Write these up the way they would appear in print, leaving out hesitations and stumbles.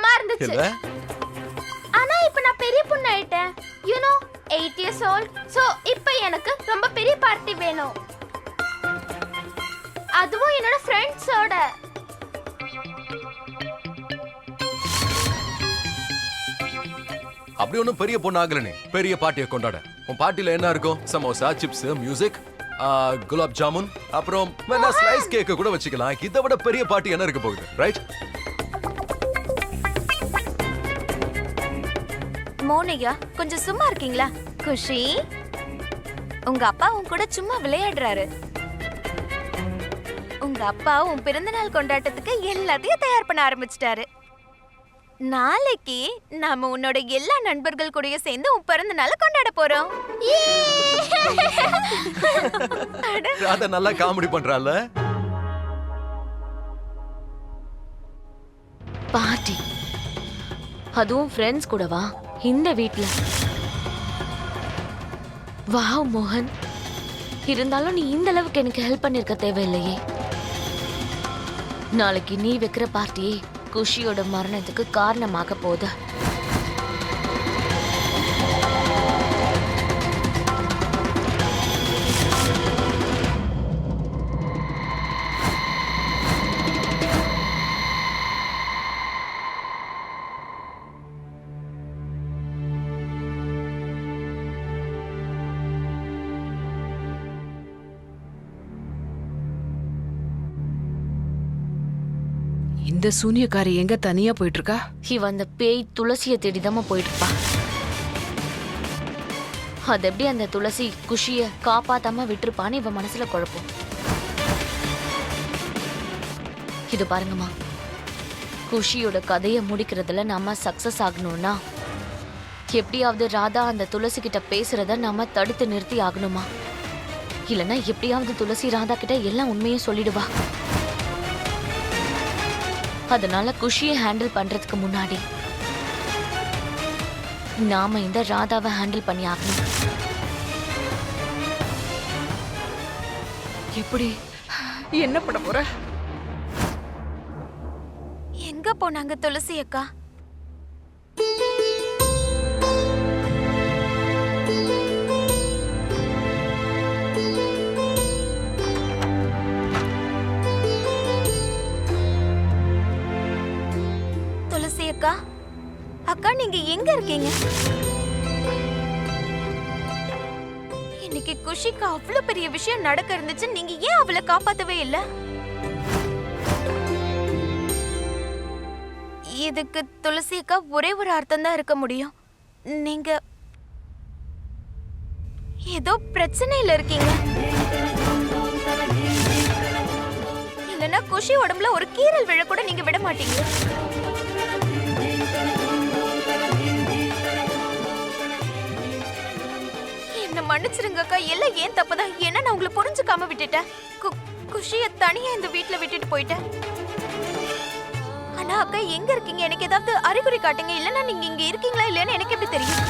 பயங்கரமா இருந்துச்சு. ஆனா இப்ப நான் பெரிய பொண்ணு ஆயிட்டேன். You know 8 years old. So இப்ப எனக்கு ரொம்ப பெரிய பார்ட்டி வேணும். அதுவும் என்னோட ஃப்ரெண்ட்ஸோட. அப்படி ஒன்றும் பெரிய பொண்ணு ஆகல நீ. பெரிய பார்ட்டியை கொண்டாட. உன் பார்ட்டில என்ன இருக்கும்? சமோசா, சிப்ஸ், மியூசிக், குலாப் ஜாமுன், அப்புறம் வேணா ஸ்லைஸ் கேக் கூட வச்சுக்கலாம். இதை விட பெரிய பார்ட்டி என்ன இருக்க போகுது, ரைட்? மோனிகா, கொஞ்சம் சும்மா இருக்கீங்களா? குஷி, உங்க அப்பா உன் கூட சும்மா விளையாடுறாரு. உங்க அப்பா உன் பிறந்தநாள் கொண்டாட்டத்துக்கு எல்லாத்தையும் தயார் பண்ண ஆரம்பிச்சிட்டாரு. நாளைக்கு நாம உன்னோட எல்லா நண்பர்கள் கூடயும் சேர்ந்து உன் பிறந்த நாளை கொண்டாட போறோம். ராதா நல்லா காமெடி பண்றால. பார்ட்டி, அதுவும் ஃப்ரெண்ட்ஸ் கூடவா? இந்த வீட்ல? வாவ் மோகன், இருந்தாலும் நீ இந்த அளவுக்கு எனக்கு ஹெல்ப் பண்ணிருக்க தேவையில்லையே. நாளைக்கு நீ வைக்கிற பார்ட்டியே குஷியோட மரணத்துக்கு காரணமாக போகுது. இந்த சூனியக்காரி எங்க தனியா போயிட்டு இருக்கா? இவ அந்த பேய் துளசியை தேடிதாம போயிட்டு இருப்பா. அது எப்படி அந்த துளசி குஷிய காப்பாத்தாம விட்டுருப்பான்னு இவ மனசுல குழப்பம். இது பாருங்கம்மா, குஷியோட கதையை முடிக்கிறதுல நாம சக்சஸ் ஆகணும்னா எப்படியாவது ராதா அந்த துளசி கிட்ட பேசுறத நாம தடுத்து நிறுத்தி ஆகணுமா. இல்லைன்னா எப்படியாவது துளசி ராதா கிட்ட எல்லாம் உண்மையும் சொல்லிடுவா. அதனால குஷியை ஹேண்டில் பண்றதுக்கு முன்னாடி நாம இந்த ராதாவை ஹேண்டில் பண்ணி ஆகணும். எப்படி என்ன பண்ண போற? எங்க போனாங்க துளசி அக்கா? துளசி அக்கா, அக்கா நீங்க எங்க இருக்கீங்க? இன்னைக்கு குஷிக்கு அவ்வளவு பெரிய விஷயம் நடக்க இருந்துச்சு, நீங்க ஏன் அவளை காப்பாத்தவே இல்ல? இதுக்கு துளசி அக்கா ஒரே ஒரு அர்த்தம் தான் இருக்க முடியும். நீங்க ஏதோ பிரச்சனையில இருக்கீங்க. இல்லனா குஷி உடம்புல ஒரு கீறல் விழ கூட நீங்க விட மாட்டீங்க. என்ன மன்னிச்சிருங்க அக்கா, எல்லாம் ஏன் தப்புதான். ஏன்னா நான் உங்களை புரிஞ்சுக்காம விட்டுட்டேன். குஷிய தனியா இந்த வீட்டுல விட்டுட்டு போயிட்டேன். ஆனா அக்கா எங்க இருக்கீங்க? எனக்கு ஏதாவது அறிகுறி காட்டுங்க. இல்லன்னா நீங்க இங்க இருக்கீங்களா இல்லையான்னு எனக்கு எப்படி தெரியும்?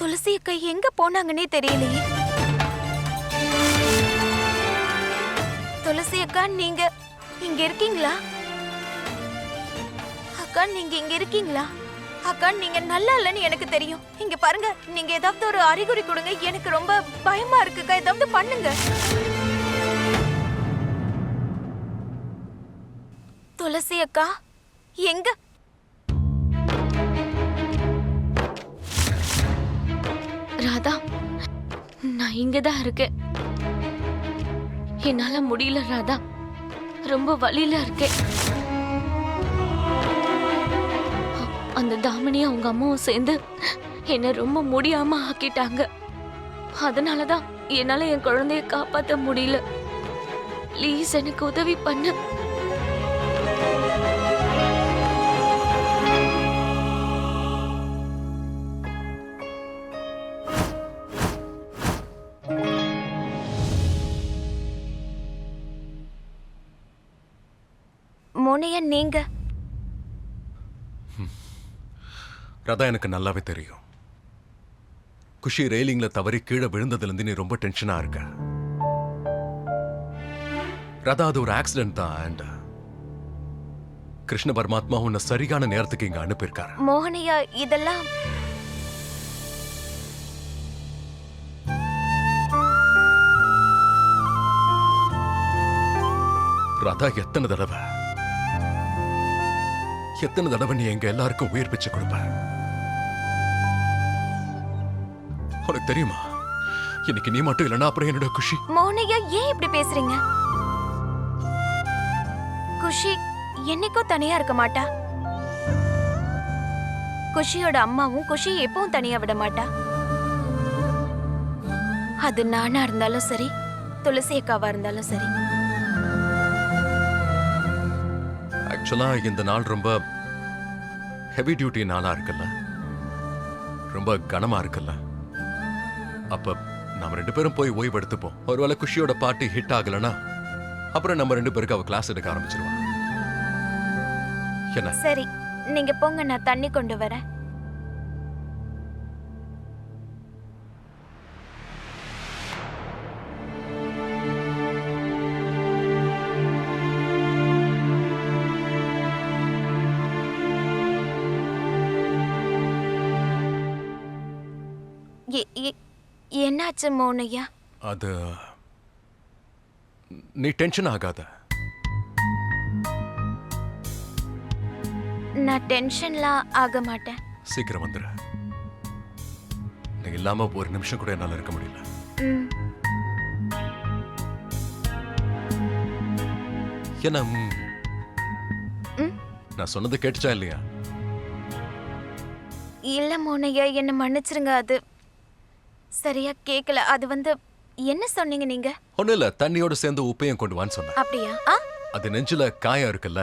துளசி அக்கா எங்க போனாங்கன்னே தெரியலையே. துளசி அக்கா நீங்க இங்க இருக்கீங்களா? அக்கா நீங்க இங்க இருக்கீங்களா? அக்கா நீங்க நல்லா இல்லைன்னு எனக்கு தெரியும். இங்க பாருங்க, நீங்க ஏதாவது ஒரு அறிகுறி கொடுங்க. எனக்கு ரொம்ப பயமா இருக்குக்கா, ஏதாவது பண்ணுங்க. துளசி அக்கா எங்க? ராதா, நான் இங்கதான் இருக்கேன். என்னால முடியல ராதா, ரொம்ப வலியில இருக்கேன். அந்த தாமினி அவங்க அம்மாவும் சேர்ந்து என்ன ரொம்ப முடியாம ஆக்கிட்டாங்க. அதனாலதான் என்னால என் குழந்தைய காப்பாத்த முடியல. ப்ளீஸ் எனக்கு உதவி பண்ணு. மோனையா நீங்க ராதா, எனக்கு நல்லாவே தெரியும். குஷி ரெயிலிங்ல தவறி கீழே விழுந்ததுல இருந்து நீ ரொம்ப டென்ஷனா இருக்க. ராதா, அது ஒரு ஆக்சிடென்ட் தான். அண்ட் கிருஷ்ண பரமாத்மா உன்னை சரியான நேரத்துக்கு இங்க அனுப்பியிருக்காரு. மோகனையா இதெல்லாம் ராதா, எத்தனை தடவை நீ எங்க எல்லாருக்கும் உயிர் பிச்சை கொடுப்ப? உனக்கு தெரியுமா, இன்னைக்கு நீ மட்டும் இல்லைன்னா அப்புறம் என்னோட குஷி. மோகனையா ஏன் இப்படி பேசுறீங்க? குஷி என்னைக்கும் தனியா இருக்க மாட்டா. குஷியோட அம்மாவும் குஷி எப்பவும் தனியா விட மாட்டா. அது நானா இருந்தாலும் சரி, துளசி அக்காவா இருந்தாலும் சரி. ஆக்சுவலா இந்த நாள் ரொம்ப ஹெவி டியூட்டி நாளா இருக்குல்ல, ரொம்ப கனமா இருக்குல்ல. அப்ப நம்ம 2 பேரும் போய் ஓய்வு எடுத்துப்போம். ஒருவேளை குஷியோட பாட்டு ஹிட் ஆகலனா அப்புறம் நம்ம 2 பேருக்கு அவ கிளாஸ் எடுக்க ஆரம்பிச்சிருவா. என்ன? சரி, நீங்க போங்க, நான் தண்ணி கொண்டு வரேன். என்னாச்சு மோனையா? அது நீ டென்ஷன் ஆகாத. நான் டென்ஷன்லாம் ஆக மாட்டேன். சீக்கிரம் வந்துரு. நீ இல்லாம ஒரு நிமிஷம் கூட என்னால இருக்க முடியல. ம். என்ன? ம்? நான் சொன்னது கேட்டுச்சா இல்லையா? இல்ல மோனையா, என்ன மன்னிச்சிருங்க. அது சரியா கேக்கல. அது என்ன சொன்னீங்க நீங்க? ஒண்ணும் இல்ல, தண்ணியோட சேர்ந்து உப்பையும் கொண்டு வான்னு சொன்னேன். அப்படியா? அது நெஞ்சில காயம் இருக்குல்ல,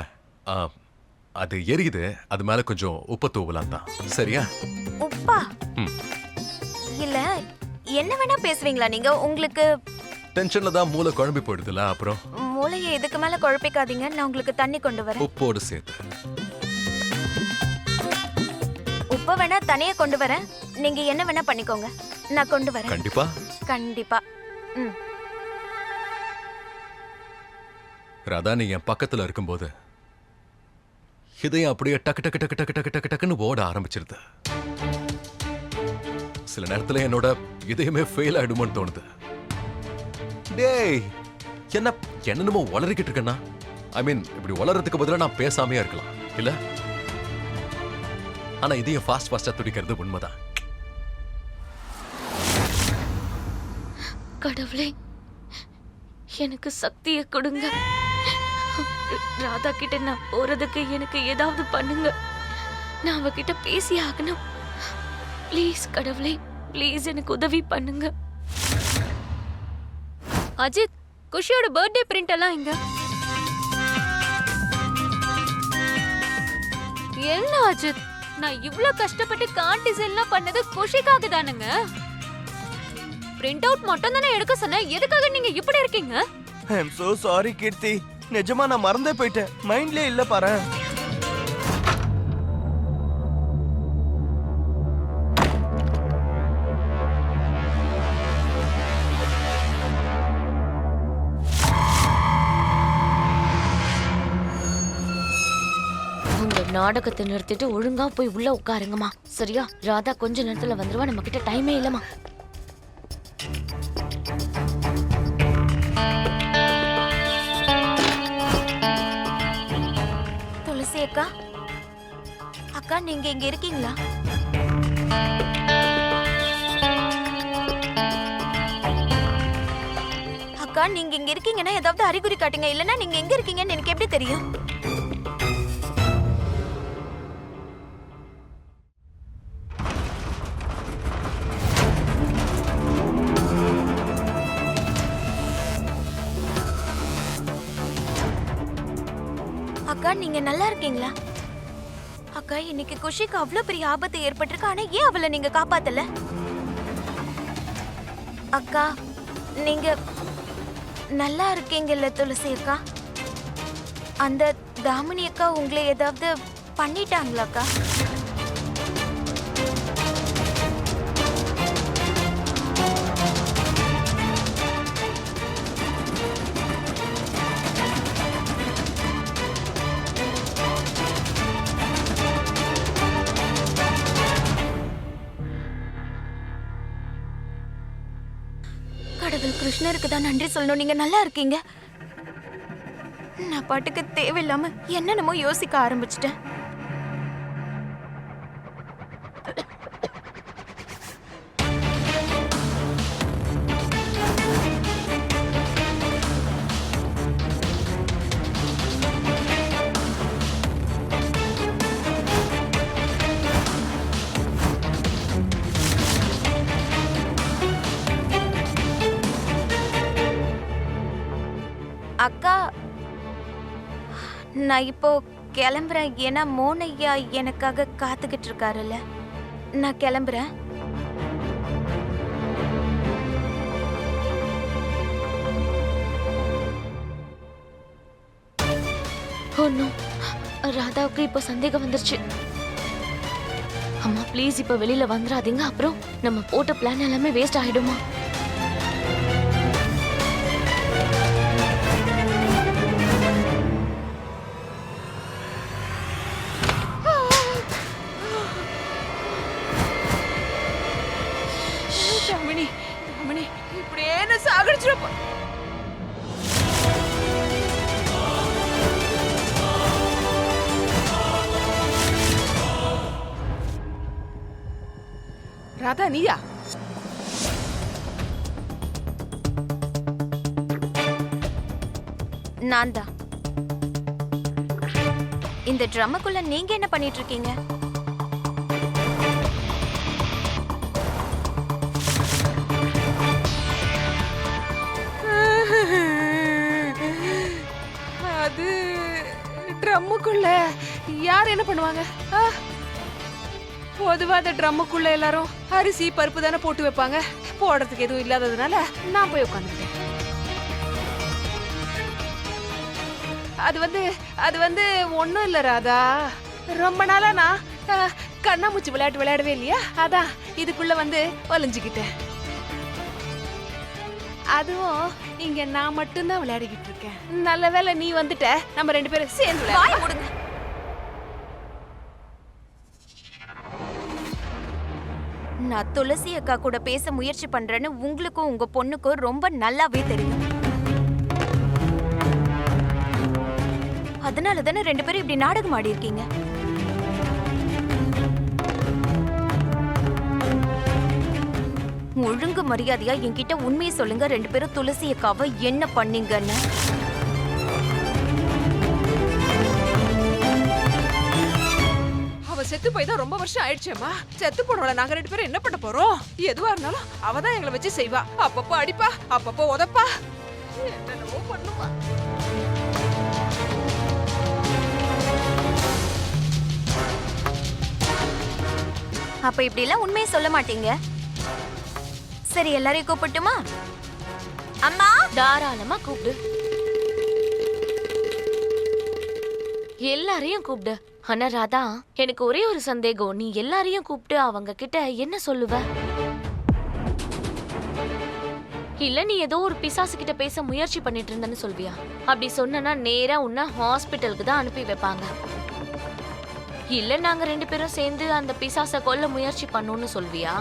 அது எரியுது. அது மேல கொஞ்சம் உப்பு தூவலாம் தான். சரியா? உப்பா? ம். இல்ல, என்ன வேணா பேசுவீங்களா நீங்க? உங்களுக்கு டென்ஷன்ல தான் மூளை குழம்பி போயிடுதுல. அப்புறம் மூளையை இதுக்கு மேல குழப்பிக்காதீங்க. நான் உங்களுக்கு தண்ணி கொண்டு வரேன். உப்போடு சேர்த்து. உப்ப வேணா தனியா கொண்டு வரேன். நீங்க என்ன வேணா பண்ணிக்கோங்க. நான் கொண்டு வரேன். கண்டிப்பா கண்டிப்பா. ம். ராதா, நீ என் பக்கத்துல இருக்கும்போது இதயம் அப்படியே டக்கு டக்கு டக்கு டக்கு டக்கு டக்கு டக்குன்னு ஓட ஆரம்பிச்சிருது. சில நேரத்துல என்னோட இதயமே ஃபெயில் ஆயிடுமோன்னு தோணுது. டேய், என்னமோ உளறிக்கிட்டு இருக்கேன்னா? ஐ மீன், இப்படி உளறதுக்கு பதிலா நான் பேசாமையா இருக்கலாம் இல்ல? ஆனா இதயம் ஃபாஸ்டா துடிக்கிறது உண்மைதான். கடவுளே, எனக்கு சக்தியை கொடுங்க. ராதா கிட்ட நான் போறதுக்கு எனக்கு ஏதாவது பண்ணுங்க. நான் அவகிட்ட பேசி ஆகணும். ப்ளீஸ் கடவுளே, ப்ளீஸ் எனக்கு உதவி பண்ணுங்க. அஜித், குஷியோட பர்த்டே பிரிண்ட் எல்லாம் இங்க. என்ன அஜித், நான் இவ்ளோ கஷ்டப்பட்டு கார்ட் டிசைன்லாம் பண்ணது குஷிக்காக தானுங்க. பிரிண்ட் அவுட் மட்டும் தானே எடுக்க சொன்னேன். எதுக்காக நீங்க இப்படி இருக்கீங்க? ஐ அம் சோ சாரி கீர்த்தி. நிஜமா நான் மறந்தே போயிட்டேன். மைண்ட்லயே இல்ல பாரு. உங்க நாடகத்தை நிறுத்திட்டு ஒழுங்கா போய் உள்ள உட்காருங்கம்மா. சரியா? ராதா கொஞ்ச நேரத்துல வந்துருவா. நம்ம கிட்ட டைமே இல்லம்மா. துளசி அக்கா, அக்கா நீங்க இங்க இருக்கீங்களா? அக்கா நீங்க இங்க இருக்கீங்கன்னா ஏதாவது அறிகுறி காட்டுங்க. இல்லனா நீங்க எங்க இருக்கீங்கன்னு எனக்கு எப்படி தெரியும்? அக்கா நீங்க நல்லா இருக்கீங்களா? அக்கா இன்னைக்கு குஷிக்கு அவ்வளவு பெரிய ஆபத்து ஏற்பட்டிருக்கு. ஆனா ஏன் அவளை நீங்க காப்பாத்தல? அக்கா நீங்க நல்லா இருக்கீங்கல்ல துளசி அக்கா? அந்த தாமினி அக்கா உங்களை ஏதாவது பண்ணிட்டாங்களாக்கா? கடவுள் கிருஷ்ணருக்கு தான் நன்றி சொல்லணும். நீங்க நல்லா இருக்கீங்க. நான் பாட்டுக்கு தேவையில்லாம என்னென்னமோ யோசிக்க ஆரம்பிச்சிட்டேன். அக்கா, நான் இப்போ கிளம்புறேன். ஏன்னா மோனையா எனக்காக காத்துக்கிட்டு இருக்காருல்ல. நான் கிளம்புறேன். ஒன்னும் ராதாவுக்கு இப்போ சந்தேகம் வந்துருச்சு. அம்மா ப்ளீஸ் இப்போ வெளியில வந்துடாதீங்க. அப்புறம் நம்ம போட்ட பிளான் எல்லாமே வேஸ்ட் ஆயிடுமா? தாமினி தாமினி இப்படியே என்ன சாகடிச்சிருப்ப. ராதா நீயா? நான் தான். இந்த ட்ரம்முக்குள்ள நீங்க என்ன பண்ணிட்டு இருக்கீங்க? அது ட்ரம்முக்குள்ள யார் என்ன பண்ணுவாங்க? பொதுவா அந்த ட்ரம்முக்குள்ள எல்லாரும் அரிசி பருப்பு தானே போட்டு வைப்பாங்க. போடுறதுக்கு எதுவும் இல்லாததுனால நான் போய் உட்காந்துக்கிட்டேன். அது வந்து ஒண்ணும் இல்ல ராதா. ரொம்ப நாளா நான் கண்ணாமூச்சி விளையாட்டு விளையாடவே இல்லையா, அதான் இதுக்குள்ள வந்து ஒளிஞ்சுக்கிட்டேன். அதுவும் இங்க நான் மட்டும்தான் விளையாடிக்கிட்டு இருக்கேன். நல்ல வேளை நீ வந்துட்ட, நம்ம ரெண்டு பேரும் சேர்ந்து விளையாடுவோம். நான் துளசி அக்கா கூட பேச முயற்சி பண்றேன்னு உங்களுக்கும் உங்க பொண்ணுக்கும் ரொம்ப நல்லாவே தெரியும். அதனால தானே ரெண்டு பேரும் இப்படி நாடகம் ஆடி இருக்கீங்க. ஒழுங்கு மரியாதையா என்கிட்ட உண்மையை சொல்லுங்க. ரெண்டு பேரும் துளசி அக்காவை என்ன பண்ணீங்கன்னு. அவ செத்து போய் தான் ரொம்ப வருஷம் ஆயிடுச்சேம்மா. செத்து போனவள நாங்க ரெண்டு பேரும் என்ன பண்ண போறோம்? எதுவா இருந்தாலும் அவ தான் எங்களை வச்சு செய்வா. அப்பப்போ அடிப்பா, அப்பப்போ உதப்பா, என்னென்னவோ பண்ணுவா. அப்ப இப்படி எல்லாம் உண்மையை சொல்ல மாட்டீங்க. சரி, எல்லாரையும் கூப்பிட்டுமா? அம்மா, தாராளமா கூப்பிடு. எல்லாரையும் கூப்பிடு. ஆனா ராதா, எனக்கு ஒரே ஒரு சந்தேகம். நீ எல்லாரையும் கூப்பிட்டு அவங்க கிட்ட என்ன சொல்லுவ? இல்ல நீ ஏதோ ஒரு பிசாசு கிட்ட பேச முயற்சி பண்ணிட்டு இருந்தன்னு சொல்வியா? அப்படி சொன்னா நேரா உன்னை ஹாஸ்பிட்டலுக்கு தான் அனுப்பி வைப்பாங்க. இல்ல நாங்க ரெண்டு பேரும் சேர்ந்து அந்த பிசாசை கொல்ல முயற்சி பண்ணோம்னு சொல்வியா?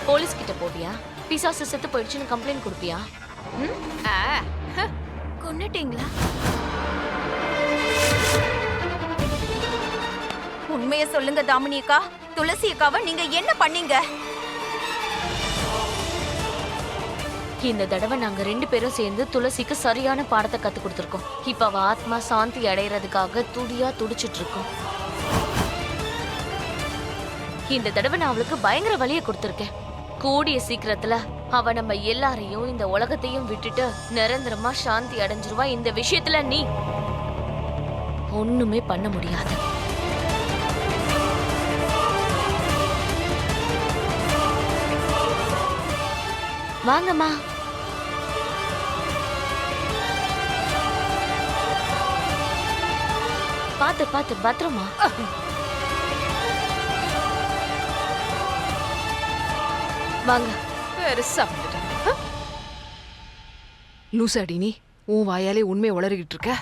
போலீஸ் கிட்ட போவியா? பிசாசு செத்து போயிடுச்சுன்னு கம்ப்ளைண்ட் கொடுப்பியா? கொன்னுட்டீங்களா? உண்மையை சொல்லுங்க தாமினி அக்கா. துளசி அக்காவை நீங்க என்ன பண்ணீங்க? இந்த தடவை நாங்க ரெண்டு பேரும் சேர்ந்து துளசிக்கு சரியான பாடத்தை கத்து கொடுத்துருக்கோம். இப்ப அவ ஆத்மா சாந்தி அடையறதுக்காக துடியா துடிச்சிட்டு இருக்கோம். இந்த தடவை நான் அவளுக்கு பயங்கர வலியை கொடுத்துருக்கேன். கூடிய சீக்கிரத்துல அவ நம்ம எல்லாரையும் இந்த உலகத்தையும் விட்டுட்டு நிரந்தரமா சாந்தி அடைஞ்சிருவா. இந்த விஷயத்துல நீ ஒண்ணுமே பண்ண முடியாது. வாங்கம்மா. பாத்து பாத்து பத்திரமா. வாங்க. பெருசா வந்துட்டேன். லூசாடி நீ உன் வாயாலே உண்மையை உளறிக்கிட்டு இருக்க.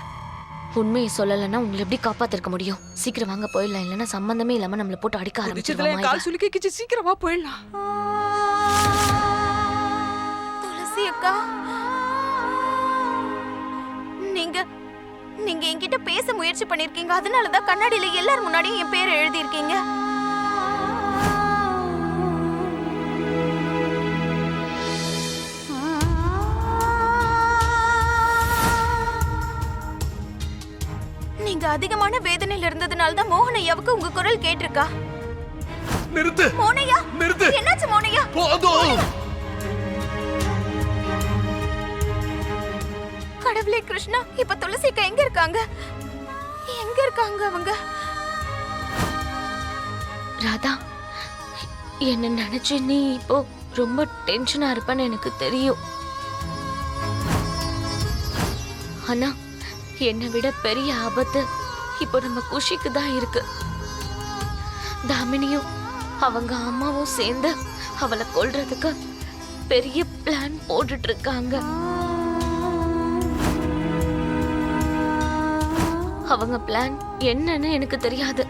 உண்மையை சொல்லலைன்னா உங்களை எப்படி காப்பாத்திருக்க முடியும்? சீக்கிரம் வாங்க போயிடலாம், இல்லைன்னா சம்பந்தமே இல்லாம நம்மள போட்டு அடிக்க ஆரம்பிச்சிருவாங்க. கால் சுலுக்கி கிச்சு சீக்கிரமா போயிடலாம். துளசி அக்கா, நீங்க நீங்க என்கிட்ட பேச முயற்சி பண்ணிருக்கீங்க. அதனாலதான் கண்ணாடியில எல்லார் முன்னாடியும் என் பேரை எழுதி இருக்கீங்க. நீங்க அதிகமான வேதனையில இருந்ததுனால தான் மோகனையாவுக்கு உங்க குரல் கேட்டிருக்கா. நிறுத்து மோனையா, நிறுத்து. என்னாச்சு மோனையா? போதும். கடவுளே கிருஷ்ணா, இப்ப துளசிக்கா எங்க இருக்காங்க? எங்க இருக்காங்க அவங்க? ராதா, என்ன நினைச்சு நீ இப்போ ரொம்ப டென்ஷனா இருப்பன்னு எனக்கு தெரியும். ஆனா என்னை விட பெரிய ஆபத்து இப்போ நம்ம குஷிக்கு தான் இருக்கு. தாமினியும் அவங்க அம்மாவும் சேர்ந்து அவளை கொல்றதுக்கு பெரிய பிளான் போட்டுட்டு இருக்காங்க. அவங்க பிளான் என்னன்னு எனக்கு தெரியாது.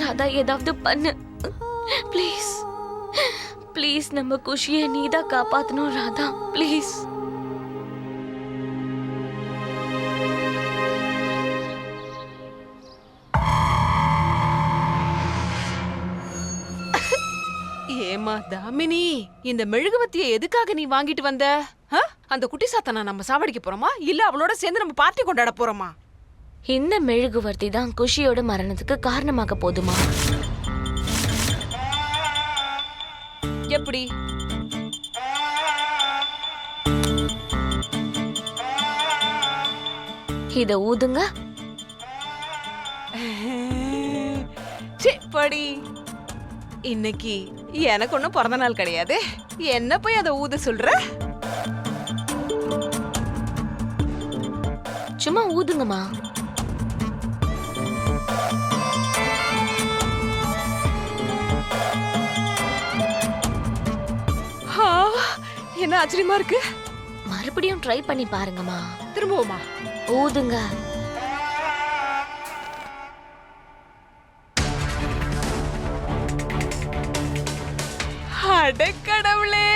ராதா, ஏதாவது பண்ணு ப்ளீஸ். ப்ளீஸ், நம்ம குஷியை நீதான் காப்பாத்தணும் ராதா, ப்ளீஸ். ஏமா தாமினி, இந்த மெழுகுவத்தியை எதுக்காக நீ வாங்கிட்டு வந்த? அந்த குட்டி சாத்தனா நம்ம சாவடிக்க போறோமா, இல்ல அவளோட சேர்ந்து நம்ம பார்ட்டி கொண்டாட போறோமா? இந்த மெழுகுவர்த்தி தான் குஷியோட மரணத்துக்கு காரணமாக போதுமா? எப்படி? இத ஊதுங்க. படி, இன்னைக்கு எனக்கு ஒண்ணும் பிறந்த நாள் கிடையாது. என்ன போய் அதை ஊத சொல்ற? சும்மா ஊதுங்கம்மா. என்ன ஆச்சரியமா இருக்கு. மறுபடியும் ட்ரை பண்ணி பாருங்கம்மா. திரும்பவுமா? ஊதுங்க. அடக்கடவுளே,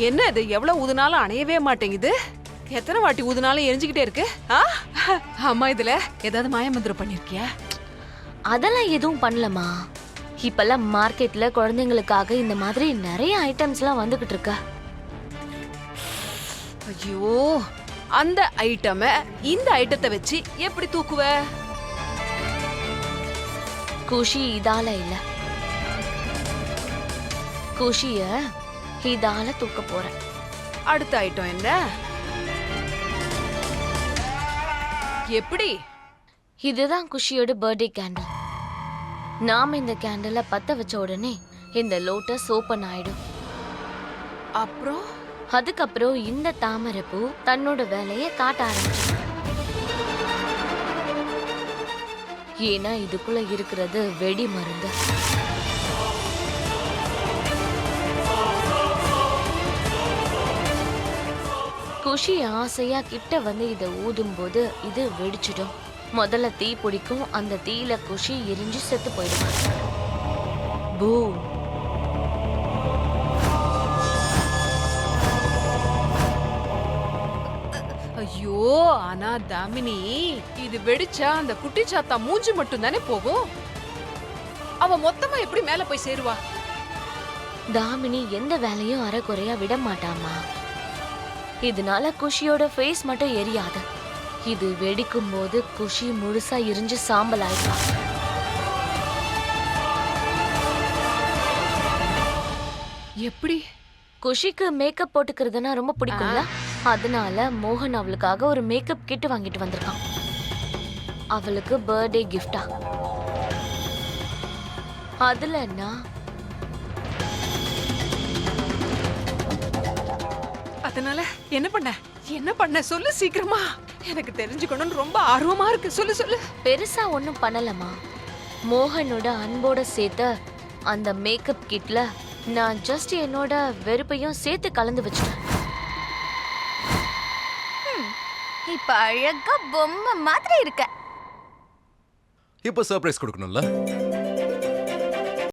என்ன இது? எவ்வளவு ஊதுனாலும் அணையவே மாட்டேங்குது. எத்தனை வாட்டி ஊதுனாலும் எரிஞ்சுக்கிட்டே இருக்கு. அம்மா, இதுல ஏதாவது மாயமந்திரம் பண்ணிருக்கியா? அதெல்லாம் எதுவும் பண்ணலமா. இப்பெல்லாம் மார்க்கெட்ல குழந்தைங்களுக்காக இந்த மாதிரி நிறைய ஐட்டம்ஸ்லாம் வந்துகிட்டு இருக்க. ஐயோ, அந்த ஐட்டம இந்த ஐட்டத்தை வச்சு எப்படி தூக்குவ? குஷி இதால இல்ல, குஷிய இதால தூக்க போறேன். அடுத்த ஐட்டம் என்ன? எப்படி? இதுதான் குஷியோட பர்த்டே கேண்டில். நாம இந்த கேண்டில பத்த வச்ச உடனே இந்த லோட்டஸ் ஓபன் ஆயிடும். அப்புறம் அதுக்கப்புறம் இந்த தாமரைப்பூ தன்னோட வேலையை காட்ட ஆரம்பிச்சு. ஏன்னா இதுக்குள்ள இருக்கிறது வெடி மருந்து. குஷி ஆசையா கிட்ட வந்து இதை ஊதும் போது இது வெடிச்சிடும். முதல்ல தீ பிடிக்கும். அந்த தீயில குஷி எரிஞ்சு செத்து போயிடுவான். பூ. ஐயோ, ஆனா தாமினி, இது வெடிச்சா அந்த குட்டி சாத்தா மூஞ்சி மட்டும் தானே போகும். அவ மொத்தமா எப்படி மேல போய் சேருவா? தாமினி எந்த வேலையும் அரைக்குறையா விட மாட்டாமா. இதனால குஷியோட ஃபேஸ் மட்டும் எரியாது. இது வெடிக்கும் போது குஷி முழுசா எரிஞ்சு சாம்பல் ஆயிடுவா. எப்படி? குஷிக்கு மேக்கப் போட்டுக்கிறதுனா ரொம்ப பிடிக்கும்ல, அதனால மோகன் அவளுக்காக ஒரு மேக்கப் கிட் வாங்கிட்டு வந்திருக்கான். அவளுக்கு பர்த்டே கிஃப்டா. அதுல அதனால என்ன பண்ண? என்ன பண்ண சொல்லு சீக்கிரமா. எனக்கு தெரிஞ்சுக்கணும்னு ரொம்ப ஆர்வமா இருக்கு. சொல்லு சொல்லு. பெருசா ஒன்றும் பண்ணலம்மா. மோகனோட அன்போட சேர்த்த அந்த மேக்கப் கிட்ல நான் ஜஸ்ட் என்னோட வெறுப்பையும் சேர்த்து கலந்து வச்சிட்டேன். இப்ப அழகா பொம்மை மாதிரி இருக்க. இப்போ சர்ப்ரைஸ் கொடுக்கணும்ல?